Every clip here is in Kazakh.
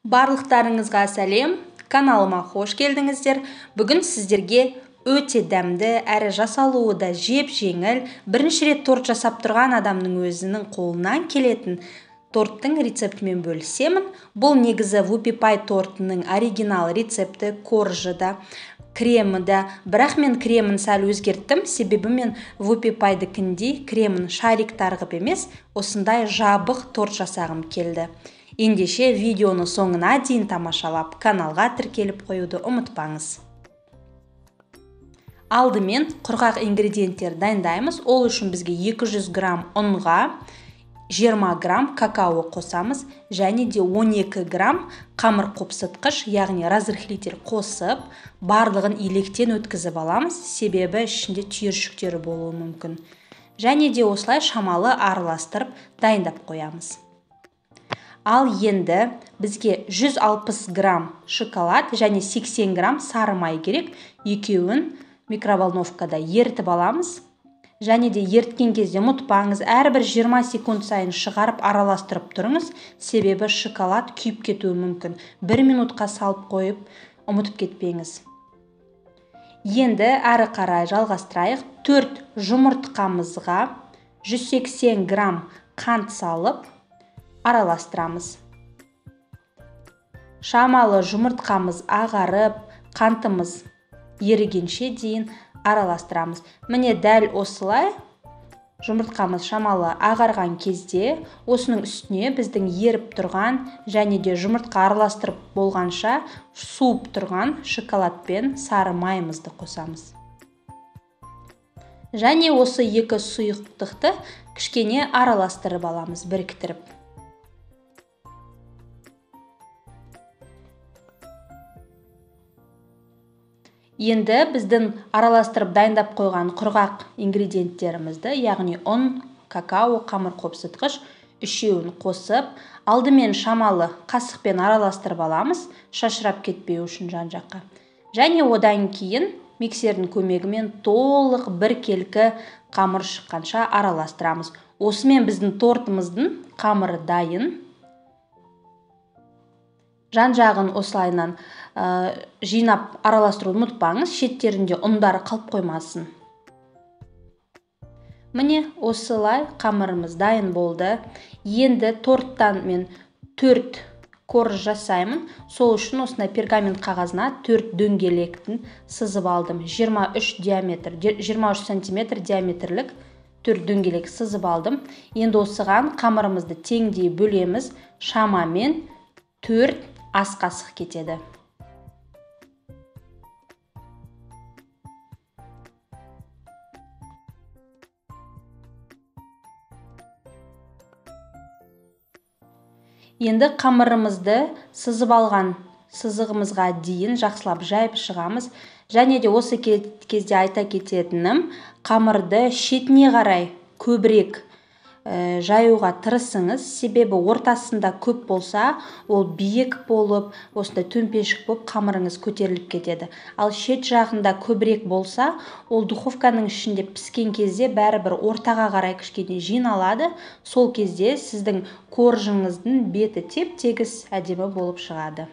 Барлықтарыңызға сәлем, каналыма қош келдіңіздер. Бүгін сіздерге өте дәмді, әрі жасалуы да жеп-жеңіл, бірінші рет торт жасап тұрған адамның өзінің қолынан келетін торттың рецептімен бөлісемін. Бұл негізі Whoopie Pie тортының оригинал рецепті, коржы да, кремі да, бірақ мен кремін сәл өзгерттім, себебі мен Whoopie Pie'дікіндей кремін шарик тарғып емес, осындай жабық торт жасағым келді. Ендеше видеоны соңына дейін тамашалап, каналға тіркеліп қоюды ұмытпаңыз. Алдымен құрғақ ингредиенттер дайындаймыз. Ол үшін бізге 200 грамм ұнға 20 грамм какао қосамыз, және де 12 грамм қамыр қопсытқыш, яғни разрыхлитель қосып, барлығын електен өткізіп аламыз, себебі ішінде түйіршіктері болуы мүмкін. Және де осылай шамалы араластырып дайындап қоямыз. Ал енді бізге 160 грамм шоколад және 80 грамм сары май керек. Екеуін микроволновкада ертіп аламыз. Және де ерткен кезде ұмытпаңыз, әрбір 20 секунд сайын шығарып араластырып тұрыңыз, себебі шоколад күйіп кетуі мүмкін. 1 минутқа салып қойып, ұмытып кетпеңіз. Енді әрі қарай жалғастырайық. 4 жұмыртқамызға 180 грамм қант салып араластырамыз. Шамалы жұмыртқамыз ағарып, қантымыз ерігенше дейін араластырамыз. Міне дәл осылай жұмыртқамыз шамалы ағарған кезде осының үстіне біздің еріп тұрған және де жұмыртқа араластырып болғанша суып тұрған шоколад пен сары майымызды қосамыз. Және осы екі сұйықтықты кішкене араластырып аламыз, біріктіріп. Енді біздің араластырып дайындап қойған құрғақ ингредиенттерімізді, яғни ұн, какао, қамыр қопсытқыш үшеуін қосып, алдымен шамалы қасықпен араластырып аламыз, шашырап кетпеу үшін жан-жаққа. Және одан кейін миксердің көмегімен толық біркелкі қамыр шыққанша араластырамыз. Осымен біздің тортымыздың қамыры дайын. Жан-жағын осылайынан жинап араластыруды ұмытпаңыз, шеттерінде ұндары қалып қоймасын. Міне осылай қамырымыз дайын болды. Енді торттан мен 4 корж жасаймын. Сол үшін осындай пергамент қағазына 4 дөңгелектің сызып алдым. 23 сантиметр диаметрлік 4 дөңгелек сызып алдым. Енді осыған қамырымызды теңдей бөлеміз. Шамамен 4 ас қасық кетеді. Енді қамырымызды сызып алған сызығымызға дейін жақсылап жайып шығамыз. Және де осы кезде айта кететінім, қамырды шетіне қарай көбірек жаюға тырысыңыз, себебі ортасында көп болса, ол биік болып, осындай төмпешік болып қамырыңыз көтеріліп кетеді. Ал шет жағында көбірек болса, ол духовканың ішінде піскен кезде бәрібір ортаға қарай кішкене жиналады. Сол кезде сіздің коржыңыздың беті теп-тегіс әдемі болып шығады.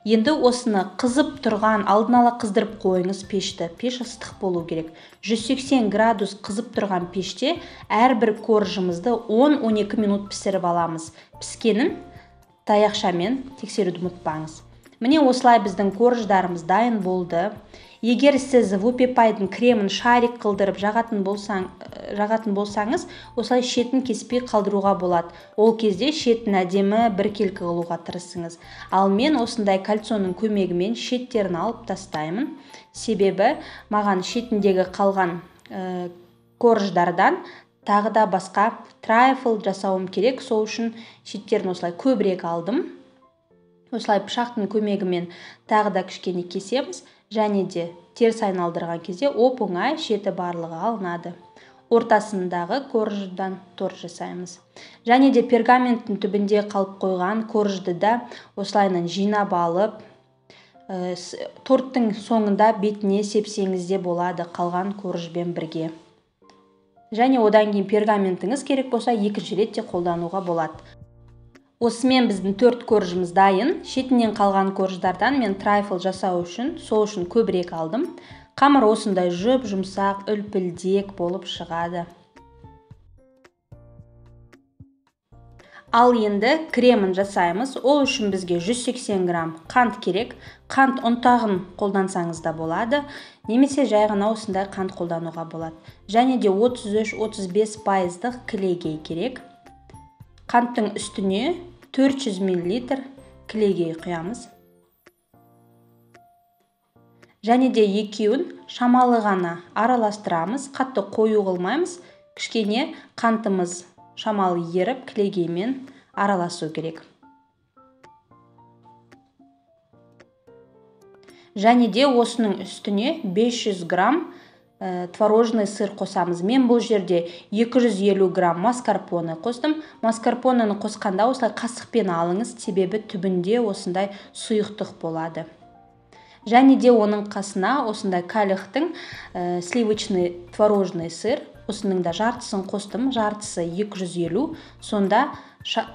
Енді осыны қызып тұрған, алдын ала қыздырып қойыңыз пешті. Пеш ыстық болу керек. 180 градус қызып тұрған пеште әрбір коржымызды 10-12 минут пісіріп аламыз. Піскенін таяқшамен тексеруді ұмытпаңыз. Міне осылай біздің корждарымыз дайын болды. Егер сіз Whoopie Pie'дің кремін шарик қылдырып жағатын болсаңыз, осылай шетін кеспей қалдыруға болады. Ол кезде шетін әдемі біркелкі қылуға тырысыңыз. Ал мен осындай кольцоның көмегімен шеттерін алып тастаймын. Себебі маған шетіндегі қалған корждардан тағы да басқа трайфл жасауым керек. Сол үшін шеттерін осылай көбірек алдым. Осылай пышақтың көмегімен тағы да кішкене кесеміз. Және де теріс айналдырған кезде оп-оңай шеті барлығы алынады. Ортасындағы корждан торт жасаймыз. Және де пергаменттің түбінде қалып қойған коржды да осылайынан жинап алып, торттың соңында бетіне сепсеңіз де болады қалған коржбен бірге. Және одан кейін пергаментіңіз керек болса, екінші рет те қолдануға болады. Осымен біздің 4 коржымыз дайын. Шетінен қалған корждардан мен трайфл жасау үшін, сол үшін көбірек алдым. Қамыр осындай жұмсақ, үлпілдек болып шығады. Ал енді кремін жасаймыз. Ол үшін бізге 180 грамм қант керек. Қант ұнтағын қолдансаңыз да болады, немесе жай ғана осындай қант қолдануға болады. Және де 33-35% кілегей керек. Қанттың үстіне 400 мл кілегей құямыз. Және де екеуін шамалы ғана араластырамыз, қатты қою қылмаймыз. Кішкене қантымыз шамалы еріп, кілегеймен араласу керек. Және де осының үстіне 500 грамм творожный сыр қосамыз. Мен бұл жерде 250 грамм маскарпоне қостым. Маскарпонені қосқанда осылай қасықпен алыңыз, себебі түбінде осындай сұйықтық болады. Және де оның қасына осындай калихтың сливочный творожный сыр, осының да жартысын қостым, жартысы 250, сонда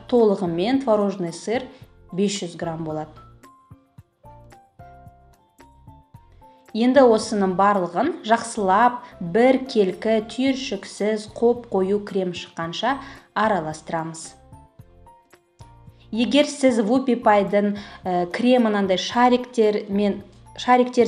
толығымен творожный сыр 500 грамм болады. Енді осының барлығын жақсылап бір келкі түйіршіксіз қою крем шыққанша араластырамыз. Егер сіз вупи пайдың кремінандай шариктер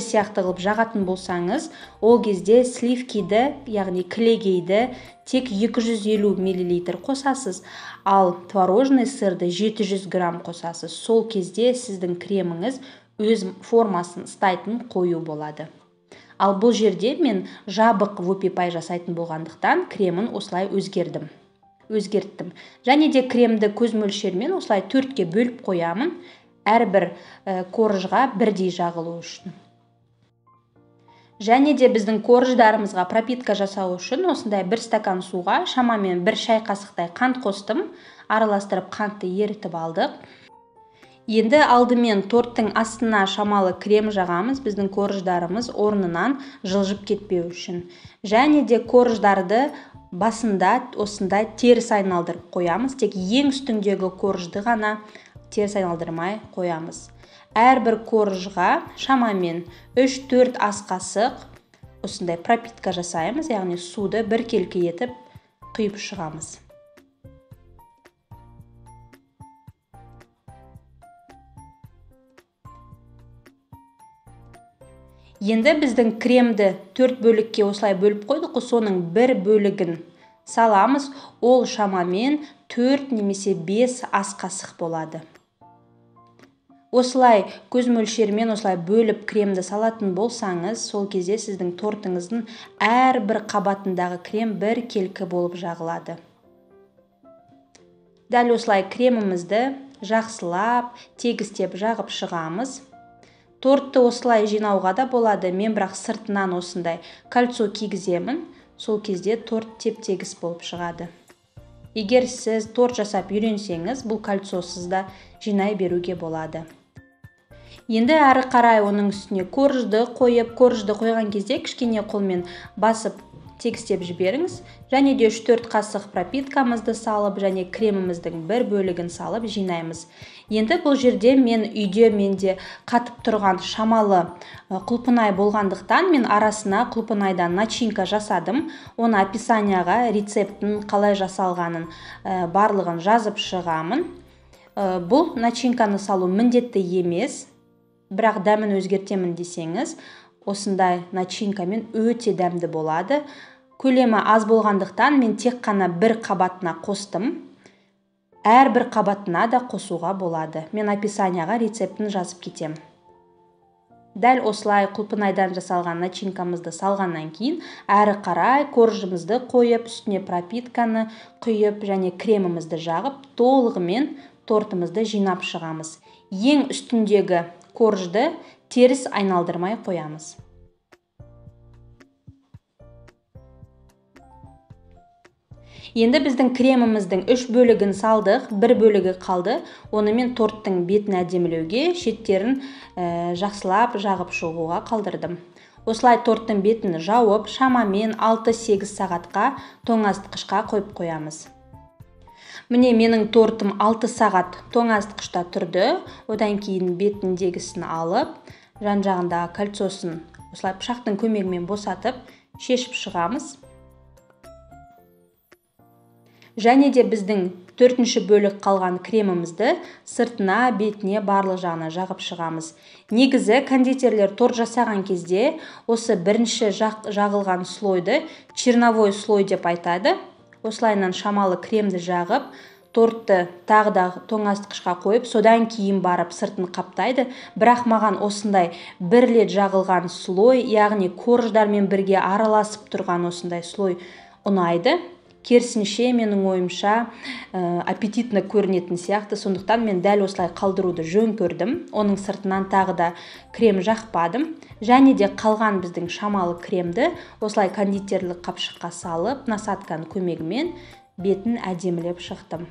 сияқты қылып жағатын болсаңыз, ол кезде сливкиді, яғни кілегейді тек 250 мл қосасыз, ал творожный сырды 700 грамм қосасыз. Сол кезде сіздің креміңіз өз формасын ұстайтын қою болады. Ал бұл жерде мен жабық вупи пай жасайтын болғандықтан кремін осылай өзгерттім. Және де кремді көз мөлшермен осылай 4-ке бөліп қоямын, әрбір коржға бірдей жағылу үшін. Және де біздің корждарымызға пропитка жасау үшін осындай 1 стакан суға шамамен 1 шай қасықтай қант қостым, араластырып қантты ерітіп алдық. Енді алдымен торттың астына шамалы крем жағамыз, біздің корждарымыз орнынан жылжып кетпеу үшін. Және де корждарды басында осындай теріс айналдырып қоямыз, тек ең үстіндегі коржды ғана теріс айналдырмай қоямыз. Әрбір коржға шамамен 3-4 ас қасық осындай пропитка жасаймыз, яғни суды бір келкі етіп құйып шығамыз. Енді біздің кремді 4 бөлікке осылай бөліп қойдық, соның бір бөлігін саламыз, ол шамамен 4 немесе 5 ас қасық болады. Осылай көз мөлшермен осылай бөліп кремді салатын болсаңыз, сол кезде сіздің тортыңыздың әрбір қабатындағы крем бір келкі болып жағылады. Дәл осылай кремімізді жақсылап, тегістеп жағып шығамыз. Тортты осылай жинауға да болады, мен бірақ сыртынан осындай кольцо кигіземін, сол кезде торт теп-тегіс болып шығады. Егер сіз торт жасап үйренсеңіз, бұл кольцосыз да жинай беруге болады. Енді әрі қарай оның үстіне коржды қойған кезде кішкене қолмен басып тегістеп жіберіңіз. Және де 3-4 қасық пропиткамызды салып, және креміміздің бір бөлігін салып жинаймыз. Енді бұл жерде менде қатып тұрған шамалы құлпынай болғандықтан, мен арасына құлпынайдан начинка жасадым. Оны описанияға рецептін қалай жасалғанын барлығын жазып шығамын. Бұл начинканы салу міндетті емес, бірақ дәмін өзгертемін десеңіз, осындай начинкамен өте дәмді болады. Көлемі аз болғандықтан мен тек қана бір қабатына қостым. Әрбір қабатына да қосуға болады. Мен описанияға рецептін жазып кетем. Дәл осылай құлпынайдан жасалған начинкамызды салғаннан кейін, әрі қарай коржымызды қойып, үстіне пропитканы құйып, және кремімізді жағып, толығымен тортымызды жинап шығамыз. Ең үстіндегі коржды теріс айналдырмай қоямыз. Енді біздің креміміздің 3 бөлігін салдық, 1 бөлігі қалды. Оны мен торттың бетін әдемілеуге, шеттерін жақсылап жағып шығуға қалдырдым. Осылай торттың бетін жауып, шамамен 6-8 сағатқа тоңазытқышқа қойып қоямыз. Міне менің тортым 6 сағат тоңазытқышта тұрды. Одан кейін бетіндегісін алып, жан-жағындағы кольцосын осылай пышақтың көмегімен босатып, шешіп шығамыз. Және де біздің 4-ші бөлік қалған кремімізді сыртына, бетіне, барлық жағына жағып шығамыз. Негізі кондитерлер торт жасаған кезде осы бірінші жағылған слойды черновой слой деп айтады. Осылайынан шамалы кремді жағып, тортты тағы да тоңазытқышқа қойып, содан кейін барып сыртын қаптайды. Бірақ маған осындай бір рет жағылған слой, яғни корждармен бірге араласып тұрған осындай слой ұнайды. Керісінше менің ойымша аппетитті көрінетін сияқты, сондықтан мен дәл осылай қалдыруды жөн көрдім. Оның сыртынан тағы да крем жақпадым. Және де қалған біздің шамалы кремді осылай кондитерлік қапшыққа салып, насадканың көмегімен бетін әдемілеп шықтым.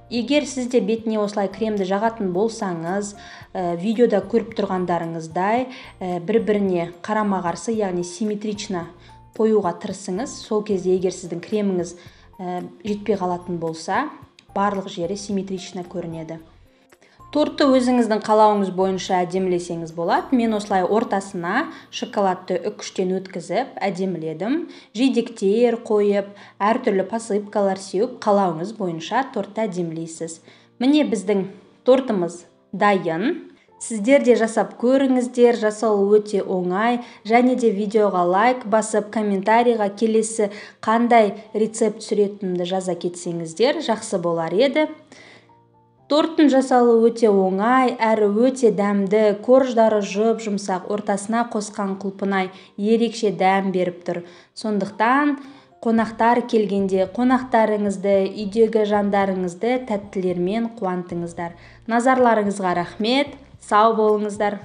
Егер сізде бетіне осылай кремді жағатын болсаңыз, видеода көріп тұрғандарыңыздай бір-біріне қарама-қарсы, яғни симметрично қоюға тырысыңыз. Сол кезде егер сіздің креміңіз жетпей қалатын болса, барлық жері симметрично көрінеді. Тортты өзіңіздің қалауыңыз бойынша әдемілесеңіз болады. Мен осылай ортасына шоколадты үккіштен өткізіп әдеміледім. Жидектер қойып, әртүрлі посыпкалар сеуіп, қалауыңыз бойынша тортты әдемілейсіз. Міне біздің тортымыз дайын. Сіздер де жасап көріңіздер, жасау өте оңай. Және де видеоға лайк басып, комментарийға келесі қандай рецепт түсіретінімді жаза кетсеңіздер, жақсы болар еді. Торттың жасалу өте оңай, әрі өте дәмді, корждары жұп-жұмсақ, ортасына қосқан құлпынай ерекше дәм беріп тұр. Сондықтан қонақтар келгенде қонақтарыңызды, үйдегі жандарыңызды тәттілермен қуантыңыздар. Назарларыңызға рахмет, сау болыңыздар.